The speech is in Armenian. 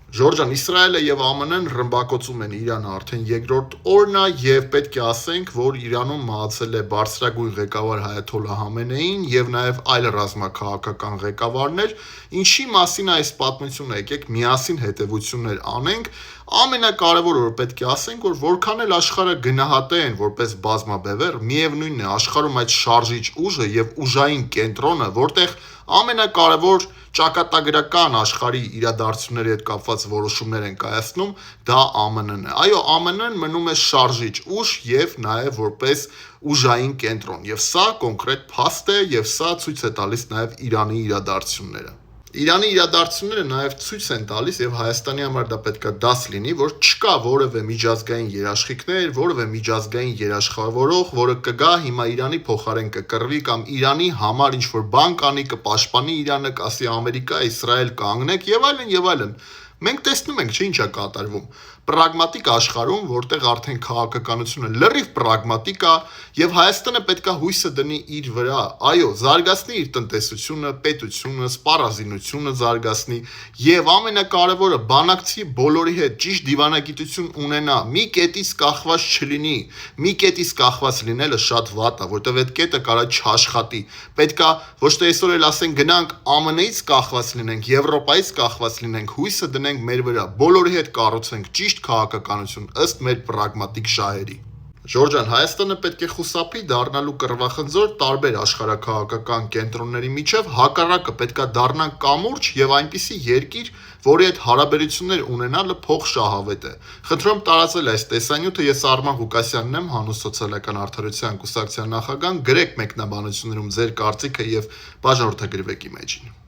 Ժորժան, Իսրայելը եւ ԱՄՆ-ն ռմբակոծում են Իրանը արդեն երկրորդ օրն է եւ պետք է ասենք, որ Իրանում մահացել է բարձրագույն ղեկավար Հայաթոլլահ Խամենեին եւ նաեւ այլ ռազմաքաղաքական ղեկավարներ, ինչի մասին այս պատմությունը եկեք միասին հետեւություններ անենք։ Ամենակարևորը որ պետք է ասենք, որ որքան էլ աշխարհը գնահատեն որպես բազմաբևեռ, միևնույնն է աշխարհում այդ շարժիչ ուժը եւ ուժային կենտրոնը, որտեղ ամենակարևոր ճակատագրական աշխարհի իրադարձությունների հետ կապված որոշումներ են կայացնում, դա ԱՄՆ-ն է։ Այո, ԱՄՆ-ն մնում է շարժիչ ուժ եւ նաեւ որպես ուժային կենտրոն։ Եվ սա կոնկրետ փաստ է եւ սա ցույց է տալիս նաեւ Իրանի իրադարձությունները։ Իրանի իրադարձությունները նաև ցույց են տալիս եւ Հայաստանի համար դա պետքա դաս լինի, որ չկա որևէ միջազգային երաշխիքներ, որևէ միջազգային երաշխավորող, որը կգա հիմա Իրանի փոխարեն կկռվի կամ Իրանի համար ինչ-որ բան կանի, կպաշտպանի Իրանը, կասի Ամերիկա, Իսրայել կանգնեք եւ այլն եւ այլն։ Մենք տեսնում ենք, ինչ է կատարվում։ Պրագմատիկ աշխարհում, որտեղ արդեն քաղաքականությունը լրիվ պրագմատիկ է եւ Հայաստանը պետքա հույսը դնի իր վրա, այո, զարգացնի իր տնտեսությունը, պետությունը, սպառազինությունը զարգացնի եւ ամենակարևորը բանակցի բոլորի հետ ճիշտ դիվանագիտություն ունենա, մի կետից կախված չլինի, մի կետից կախված լինելը շատ վատ է, որտեղ այդ կետը կարա չաշխատի։ Պետքա ոչ թե այսօր էլ ասենք գնանք ԱՄՆ-ից կախված լինենք, Եվրոպայից կախված լինենք, հույսը դնենք մեր վրա, բոլորի հետ կառուցենք ճիշտ քաղաքականություն ըստ մեր պրագմատիկ շահերի։ Ժորժան, Հայաստանը պետք է խուսափի դառնալու կռվախնձոր տարբեր աշխարհաքաղաքական կենտրոնների միջև, հակառակը պետքա դառնան կամուրջ եւ այնպիսի երկիր, որի հետ հարաբերություններ ունենալը փոխշահավետ է։ Խնդրում տարածել այս տեսանյութը, ես Արման Ղուկասյանն եմ, Հանուն սոցիալական արդարության կուսակցության նախագահ, գրեք մեկնաբանություններում ձեր կարծիքը եւ բաժանորդագրվեք իմեջին։